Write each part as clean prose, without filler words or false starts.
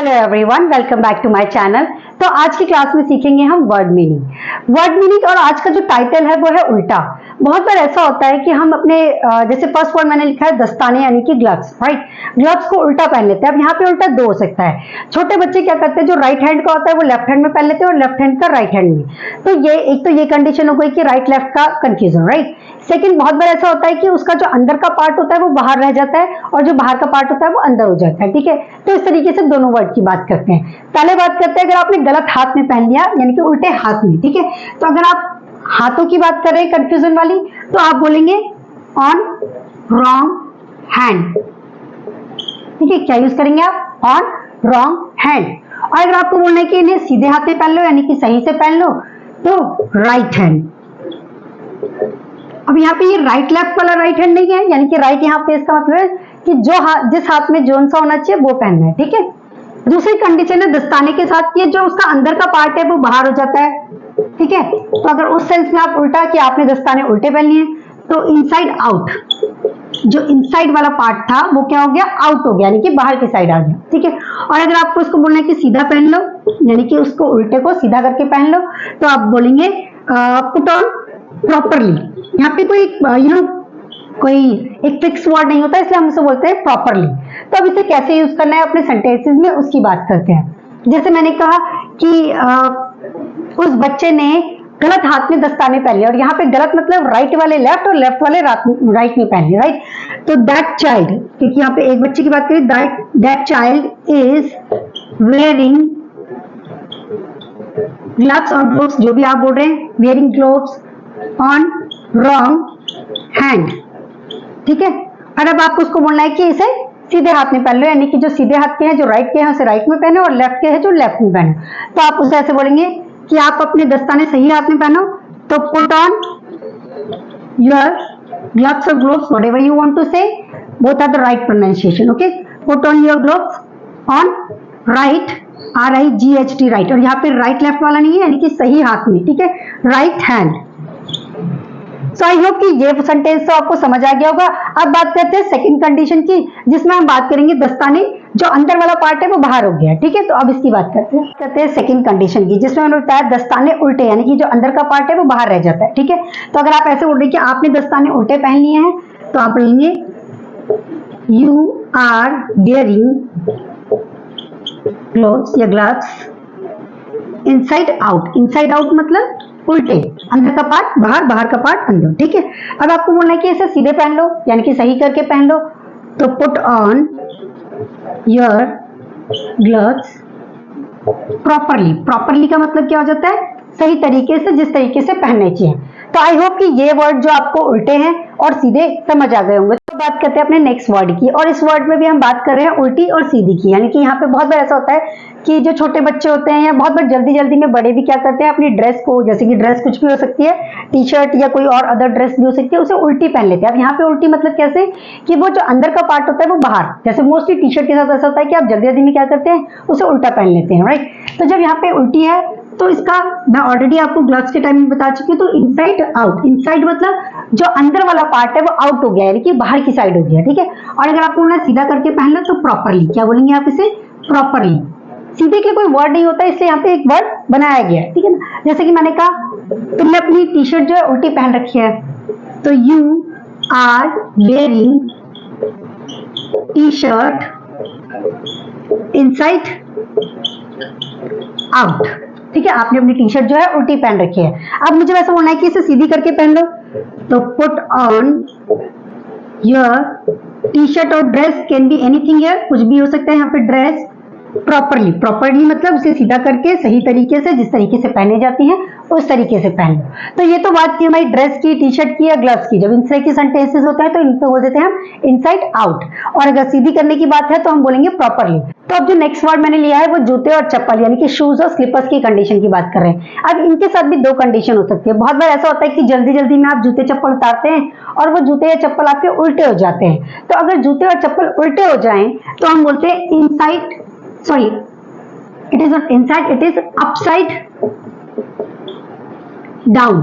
Hello everyone, welcome back to my channel. तो आज की क्लास में सीखेंगे हम वर्ड मीनिंग और आज का जो टाइटल है वो है उल्टा। बहुत बार ऐसा होता है कि हम अपने जैसे फर्स्ट वर्ड मैंने लिखा है दस्ताने यानी कि ग्लव्स, राइट। ग्लव्स को उल्टा पहन लेते हैं। अब यहाँ पे उल्टा दो हो सकता है। छोटे बच्चे क्या करते हैं, जो राइट हैंड का होता है वो लेफ्ट हैंड में पहन लेते हैं और लेफ्ट हैंड का राइट हैंड में। तो ये एक तो ये कंडीशन हो गई कि राइट लेफ्ट का कंफ्यूजन, राइट। सेकंड, बहुत बार ऐसा होता है कि उसका जो अंदर का पार्ट होता है वो बाहर रह जाता है और जो बाहर का पार्ट होता है वो अंदर हो जाता है, ठीक है। तो इस तरीके से दोनों वर्ड की बात करते हैं। पहले बात करते हैं अगर आपने गलत हाथ में पहन लिया यानी कि उल्टे हाथ में, ठीक है। तो अगर आप हाथों की बात कर रहे हैं कंफ्यूजन वाली, तो आप बोलेंगे ऑन रॉन्ग हैंड, ठीक है। क्या यूज करेंगे आप? On wrong hand. और अगर आपको बोलना है कि इन्हें सीधे हाथ में पहन लो यानी कि सही से पहन लो, तो राइट हैंड। अब यहाँ पे ये राइट लेफ्ट वाला राइट हैंड नहीं है, यानी कि राइट यहाँ पे इसका मतलब है कि जो हाथ, जिस हाथ में जोन सा होना चाहिए वो पहनना है, ठीक है। दूसरी कंडीशन है दस्ताने के साथ, ये जो उसका अंदर का पार्ट है वो बाहर हो जाता है, ठीक है। तो अगर उस सेंस में आप उल्टा कि आपने दस्ताने उल्टे पहन लिए तो इनसाइड आउट, जो इनसाइड वाला पार्ट था वो क्या हो गया? आउट हो गया, यानी कि बाहर की साइड आ गया, ठीक है। और अगर आपको इसको बोलना है कि सीधा पहन लो यानी कि उसको उल्टे को सीधा करके पहन लो, तो आप बोलेंगे पुट ऑन प्रॉपरली। यहाँ पे कोई एक फिक्स वर्ड नहीं होता, इसलिए हम इसे बोलते हैं प्रॉपरली। तो अब इसे कैसे यूज करना है अपने सेंटेंसेस में उसकी बात करते हैं। जैसे मैंने कहा कि उस बच्चे ने गलत हाथ में दस्ताने पहन लिए, और यहाँ पे गलत मतलब राइट वाले लेफ्ट और लेफ्ट वाले राइट में पहन लिए, राइट। तो दैट चाइल्ड, क्योंकि यहाँ पे एक बच्चे की बात करें, that child is wearing gloves और ग्लोव्स, जो भी आप बोल रहे हैं, wearing gloves on wrong hand, ठीक है। और अब आपको उसको बोलना है कि इसे सीधे हाथ में पहन लो, यानी कि जो सीधे हाथ के हैं, जो राइट के हैं उसे राइट में पहनो और लेफ्ट के हैं जो लेफ्ट में पहनो। तो आप उसे ऐसे बोलेंगे कि आप अपने दस्ताने सही हाथ में पहनो, तो पुट ऑन योर ग्लव्स और gloves, whatever you want to say, both are the right pronunciation, okay. Put on your gloves on right, RIGHT, right. और यहाँ पे राइट लेफ्ट वाला नहीं है, यानी कि सही हाथ में, ठीक है, right hand. So I hope कि ये सेंटेंस तो आपको समझ आ गया होगा। अब बात करते हैं सेकंड कंडीशन की, जिसमें हम बात करेंगे दस्ताने जो अंदर वाला पार्ट है वो बाहर हो गया, ठीक है। तो अब इसकी बात करते हैं सेकंड कंडीशन की, जिसमें हमने बताया दस्ताने उल्टे, यानी कि जो अंदर का पार्ट है वो बाहर रह जाता है, ठीक है। तो अगर आप ऐसे बोल रहे कि आपने दस्ताने उल्टे पहन लिए हैं, तो आप बोलेंगे यू आर वेयरिंग ग्लोव्स या gloves inside out. Inside out मतलब उल्टे, अंदर का पार्ट बाहर, बाहर का पार्ट अंदर, ठीक है। अब आपको बोलना है कि इसे सीधे पहन लो यानी कि सही करके पहन लो, तो put on your gloves properly. Properly का मतलब क्या हो जाता है? सही तरीके से, जिस तरीके से पहनने चाहिए। तो आई होप कि ये वर्ड जो आपको उल्टे हैं और सीधे समझ आ गए होंगे। तो बात करते हैं अपने नेक्स्ट वर्ड की, और इस वर्ड में भी हम बात कर रहे हैं उल्टी और सीधी की, यानी कि यहाँ पे बहुत बार ऐसा होता है कि जो छोटे बच्चे होते हैं या बहुत बार जल्दी जल्दी में बड़े भी क्या करते हैं, अपनी ड्रेस को, जैसे कि ड्रेस कुछ भी हो सकती है, टी शर्ट या कोई और अदर ड्रेस भी हो सकती है, उसे उल्टी पहन लेते हैं। अब यहाँ पे उल्टी मतलब कैसे कि वो जो अंदर का पार्ट होता है वो बाहर, जैसे मोस्टली टी शर्ट के साथ ऐसा होता है कि आप जल्दी जल्दी में क्या करते हैं, उसे उल्टा पहन लेते हैं, राइट। तो जब यहाँ पे उल्टी है तो इसका मैं ऑलरेडी आपको ग्लव्स के टाइम में बता चुकी हूँ। तो इनसाइड आउट, इनसाइड मतलब जो अंदर वाला पार्ट है वो आउट हो गया, यानी कि बाहर की साइड हो गया, ठीक है। और अगर आपको बोलना सीधा करके पहन लो, तो प्रॉपरली। क्या बोलेंगे आप इसे? प्रॉपरली। सीधे के कोई वर्ड नहीं होता, इसलिए यहाँ पे एक वर्ड बनाया गया है, ठीक है ना। जैसे कि मैंने कहा तुमने अपनी टी शर्ट जो है उल्टी पहन रखी है, तो you are wearing T shirt inside out, ठीक है। आपने अपनी टी शर्ट जो है उल्टी पहन रखी है। अब मुझे वैसे बोलना है कि इसे सीधी करके पहन लो, तो put on your T shirt और dress can be anything here, कुछ भी हो सकता है यहाँ पे, ड्रेस प्रॉपरली। प्रॉपरली मतलब उसे सीधा करके सही तरीके से, जिस तरीके से पहने जाती हैं उस तरीके से पहन लो। तो ये तो बात की हमारी ड्रेस की, टी शर्ट की या ग्लव्स की। जब इनसे की सेंटेंसेस होता है तो इन पे बोल देते हैं हम इनसाइड आउट, और अगर सीधी करने की बात है तो हम बोलेंगे प्रॉपरली। तो अब जो नेक्स्ट वर्ड मैंने लिया है वो जूते और चप्पल, यानी कि शूज और स्लीपर्स की कंडीशन की बात कर रहे हैं। अब इनके साथ भी दो कंडीशन हो सकती है। बहुत बार ऐसा होता है कि जल्दी जल्दी में आप जूते चप्पल उतारते हैं और वो जूते या चप्पल आपके उल्टे हो जाते हैं। तो अगर जूते और चप्पल उल्टे हो जाएं तो हम बोलते हैं inside, sorry it is not inside, it is upside down.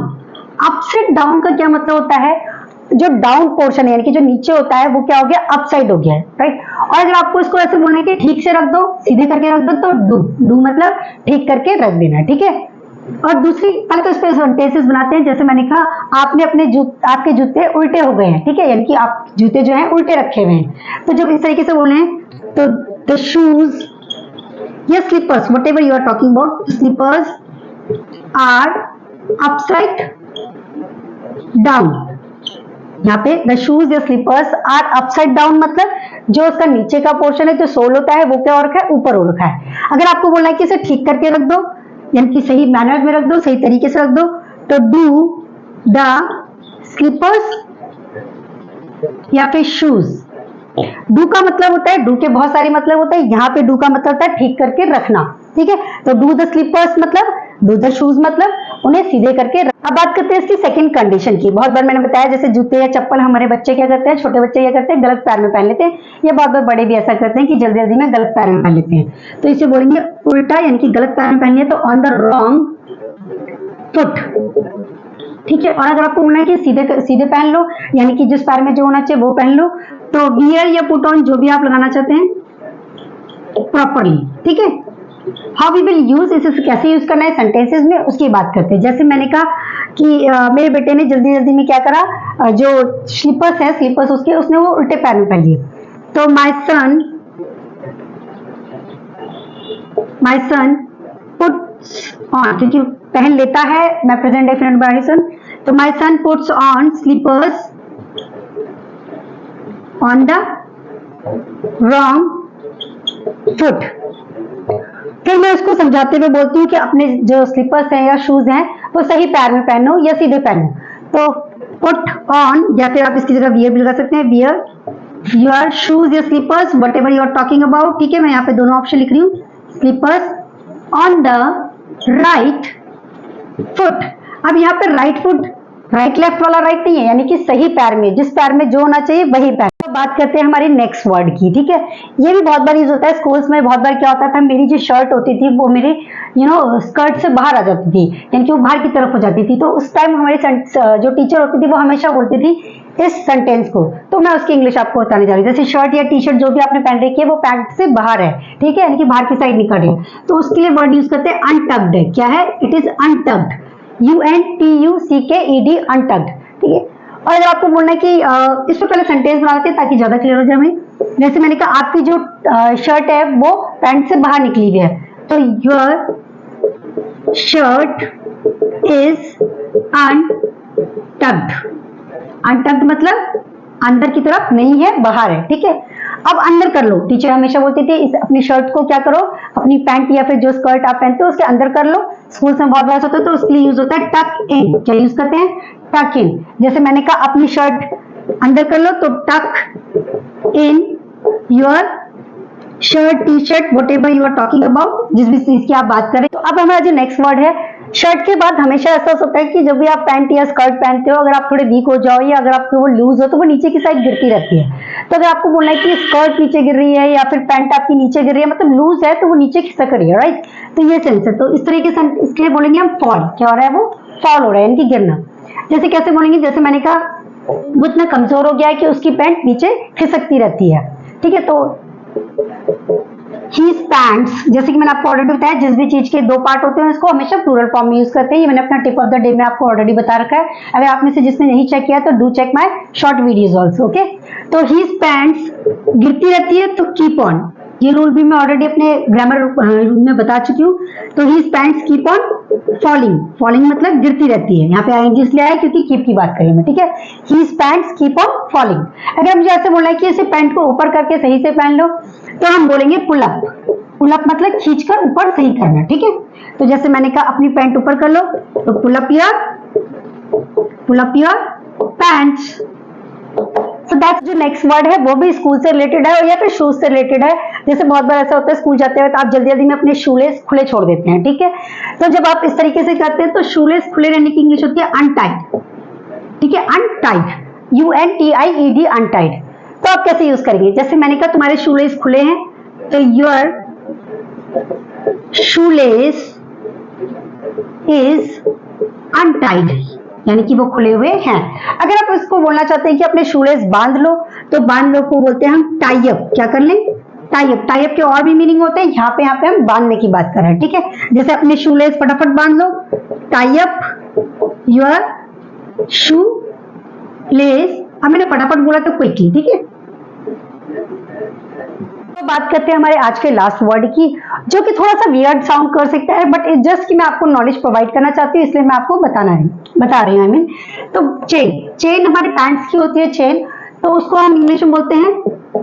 Upside down का क्या मतलब होता है? जो डाउन पोर्शन है यानी कि जो नीचे होता है वो क्या हो गया, अपसाइड हो गया है, राइट। और अगर आपको इसको ऐसे बोलना है कि ठीक से रख दो, सीधे करके रख दो, तो डू मतलब ठीक करके रख देना, ठीक है। और दूसरी, पहले तो इस पे सेंटेंसेस बनाते हैं। जैसे मैंने कहा आपने आपके जूते उल्टे हो गए हैं, ठीक है, यानी कि आप जूते जो हैं उल्टे रखे हुए हैं। तो जब इस तरीके से बोले हैं तो द शूज या slippers, whatever you are talking about, slippers are upside down. यहाँ पे द शूज या स्लीपर्स आर अपसाइड डाउन मतलब जो उसका नीचे का पोर्शन है, जो सोल होता है, वो क्या हो रखा है, ऊपर हो रखा है। अगर आपको बोलना है कि इसे ठीक करके रख दो, यानी कि सही मैनर में रख दो, सही तरीके से रख दो, तो डू द स्लीपर्स या फिर शूज। डू का मतलब होता है, डू के बहुत सारे मतलब होते हैं, यहाँ पे डू का मतलब होता है ठीक करके रखना, ठीक है। तो डू द स्लीपर्स मतलब, डू द शूज मतलब उन्हें सीधे करके। अब बात करते हैं इसकी सेकंड कंडीशन की। बहुत बार मैंने बताया जैसे जूते या चप्पल हमारे बच्चे क्या करते हैं, छोटे बच्चे क्या करते हैं, गलत पैर में पहन लेते हैं, या बहुत बार बड़े भी ऐसा करते हैं कि जल्दी जल्दी में गलत पैर में पहन लेते हैं। तो इसे बोलेंगे उल्टा, यानी कि गलत पैर में पहनिए तो ऑन द रॉन्ग फुट, ठीक है। और अगर आपको बोलना है कि सीधे पहन लो, यानी कि जिस पैर में जो होना चाहिए वो पहन लो, तो वियर या पुट ऑन जो भी आप लगाना चाहते हैं प्रॉपरली, ठीक है। हाउ वी विल यूज, इसे कैसे यूज करना है सेंटेंसेस में, उसकी बात करते हैं। जैसे मैंने कहा कि मेरे बेटे ने जल्दी जल्दी में क्या करा, जो स्लीपर्स है, स्लीपर्स उसने वो उल्टे पैर में पहन लिए। तो माय सन पुट्स ऑन, क्योंकि पहन लेता है, मैं प्रेजेंट डेफिनेट बारिसन, तो my son puts on slippers on the wrong foot. फिर मैं उसको समझाते हुए बोलती हूँ कि अपने जो स्लीपर्स हैं या शूज हैं वो सही पैर में पहनो या सीधे पहनो। तो पुट ऑन, या फिर आप इसकी जगह वियर भी लगा सकते हैं, वियर योर शूज या slippers whatever you are talking about, ठीक है। मैं यहाँ पे दोनों ऑप्शन लिख रही हूँ, slippers on the right foot. अब यहाँ पे राइट फुट, राइट लेफ्ट वाला राइट नहीं है, यानी कि सही पैर में, जिस पैर में जो होना चाहिए वही पैर। तो बात करते हैं हमारी नेक्स्ट वर्ड की, ठीक है। ये भी बहुत बार यूज होता है स्कूल्स में। बहुत बार क्या होता था, मेरी जो शर्ट होती थी वो मेरे स्कर्ट से बाहर आ जाती थी, यानी कि वो बाहर की तरफ हो जाती थी। तो उस टाइम हमारी जो टीचर होती थी वो हमेशा बोलती थी इस सेंटेंस को, तो मैं उसकी इंग्लिश आपको बताने जा रही हूँ। जैसे शर्ट या टी शर्ट जो भी आपने पहन रखी है वो पैंट से बाहर है, ठीक है, यानी कि बाहर की साइड निकल रही है, तो उसके लिए वर्ड यूज करते हैं अनटक्ड। क्या है, इट इज अनटक्ड, UNTUCKED, अनटक्ड, ठीक है। और अगर आपको बोलना है कि इससे पहले सेंटेंस बनाते हैं ताकि ज्यादा क्लियर हो जाए हमें। जैसे मैंने कहा आपकी जो शर्ट है वो पैंट से बाहर निकली हुई है, तो योर शर्ट इज अनटक्ड। अनटक्ड मतलब अंदर की तरफ नहीं है, बाहर है, ठीक है। अब अंदर कर लो, टीचर हमेशा बोलती थी इस अपनी शर्ट को क्या करो, अपनी पैंट या फिर जो स्कर्ट आप पहनते हो उसके अंदर कर लो। स्कूल में बहुत बार होता है तो उसके लिए यूज होता है टक इन। क्या यूज करते हैं, टक इन। जैसे मैंने कहा अपनी शर्ट अंदर कर लो, तो tuck in your shirt, T shirt, whatever you are talking about, जिस भी चीज की आप बात करें। तो अब हमारा जो नेक्स्ट वर्ड है, शर्ट के बाद हमेशा ऐसा होता है कि जब भी आप पैंट या स्कर्ट पहनते हो, अगर आप थोड़े वीक हो जाओ या अगर आपको वो लूज हो तो वो नीचे की साइड गिरती रहती है। तो अगर आपको बोलना है कि स्कर्ट नीचे गिर रही है या फिर पैंट आपकी नीचे गिर रही है, मतलब लूज है तो वो नीचे खिसक रही है, राइट। तो ये सेंस है। तो इस तरीके से इसके लिए बोलेंगे हम फॉल। क्या हो रहा है, वो फॉल हो रहा है, यानी कि गिरना। जैसे कैसे बोलेंगे, जैसे मैंने कहा वो इतना कमजोर हो गया है कि उसकी पैंट नीचे खिसकती रहती है, ठीक है। तो His pants, जैसे कि मैंने आपको ऑलरेडी बताया, जिस भी चीज के दो पार्ट होते हैं उसको हमेशा प्लूरल फॉर्म में यूज करते हैं। ये मैंने अपना टिप ऑफ द डे में आपको ऑलरेडी बता रखा है। अगर आप में से जिसने नहीं चेक किया तो do check my short videos also, okay. तो his pants गिरती रहती है तो कीप ऑन, ये रूल भी मैं ऑलरेडी अपने ग्रामर में बता चुकी हूँ। तो his pants keep on falling, falling मतलब गिरती रहती है। यहाँ पे आएंगे इसलिए आया क्योंकि कीप की बात करें मैं, ठीक है। his pants keep on falling। अगर मुझे ऐसे बोलना है कि इसे पैंट को ऊपर करके सही से पहन लो, तो हम बोलेंगे पुल अप। पुल अप मतलब खींचकर ऊपर सही करना, ठीक है। तो जैसे मैंने कहा अपनी पैंट ऊपर कर लो, तो pull up your pants. So that's जो नेक्स्ट वर्ड है वो भी स्कूल से रिलेटेड है या फिर शूज से रिलेटेड है। जैसे बहुत बार ऐसा होता है स्कूल जाते हुए तो आप जल्दी जल्दी में अपने शूलेस खुले छोड़ देते हैं, ठीक है। तो जब आप इस तरीके से करते हैं तो शूलेस खुले रहने की इंग्लिश होती है अनटाइड, ठीक है। Untied, UNTIED, untied. तो आप कैसे यूज करेंगे, जैसे मैंने कहा तुम्हारे शूलेस खुले हैं, तो योर शूलेस इज अनटाइड, यानी कि वो खुले हुए हैं। अगर आप इसको बोलना चाहते हैं कि अपने शूलेस बांध लो, तो बांध लो को बोलते हैं हम टाई अप। क्या कर लें? Tie up. टाई अप के और भी मीनिंग होते हैं, यहाँ पे हम बांधने की बात कर रहे हैं, ठीक है। जैसे अपने शूलेस फटाफट बांध लो, tie up your shoelace. अब मैंने फटाफट बोला तो क्विकली, ठीक है। तो बात करते हैं हमारे आज के लास्ट वर्ड की, जो कि थोड़ा सा वियर्ड साउंड कर सकता है, बट इट जस्ट कि मैं आपको नॉलेज प्रोवाइड करना चाहती हूँ, इसलिए मैं आपको बता रही हूँ आई मीन। तो चेन, चेन हमारे पैंट्स की होती है चेन, तो उसको हम इंग्लिश में बोलते हैं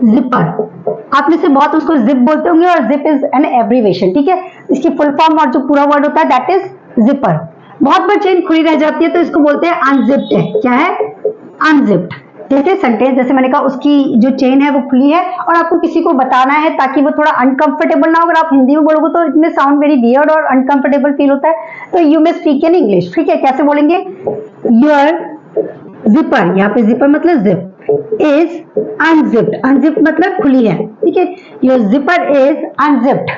जिपर। आप में से बहुत उसको जिप बोलते होंगे, और जिप इज एन एब्रीवेशन, ठीक है। इसकी फुल फॉर्म और जो पूरा वर्ड होता है दैट इज जिपर। बहुत बार चेन खुली रह जाती है तो इसको बोलते हैं अनजिप्ड है। क्या है? अनजिप्ड। जैसे सेंटेंस, जैसे मैंने कहा उसकी जो चेन है वो खुली है, और आपको किसी को बताना है ताकि वो थोड़ा अनकंफर्टेबल ना हो। अगर आप हिंदी में बोलोगे तो इतने साउंड वेरी वियर्ड और अनकंफर्टेबल फील होता है, तो you may speak in English, ठीक है। कैसे बोलेंगे? योर जिपर, यहाँ पे जिपर मतलब जिप, इज अनजिप्ड। अनजिप्ड मतलब खुली है, ठीक है। Your zipper is unzipped.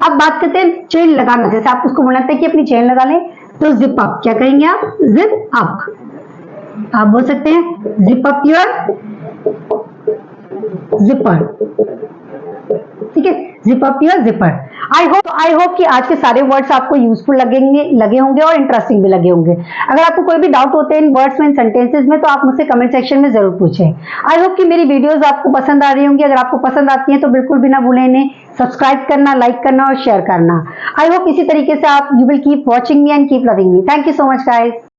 अब बात करते हैं चेन लगाना। जैसे आप उसको बोलना था कि अपनी चेन लगा लें, तो जिप अप। क्या करेंगे आप? Zip up. आप बोल सकते हैं जिप अप योर जिपर, ठीक है। Zip up your zipper. I hope कि आज के सारे वर्ड्स आपको यूजफुल लगे होंगे और इंटरेस्टिंग भी लगे होंगे। अगर आपको कोई भी डाउट होते हैं इन वर्ड्स में, इन सेंटेंसेस में, तो आप मुझसे कमेंट सेक्शन में जरूर पूछें। आई होप कि मेरी वीडियोस आपको पसंद आ रही होंगी। अगर आपको पसंद आती हैं तो बिल्कुल भी ना भूलें इन्हें सब्सक्राइब करना, लाइक करना और शेयर करना। आई होप इसी तरीके से आप you will keep watching me and keep loving me. Thank you so much guys.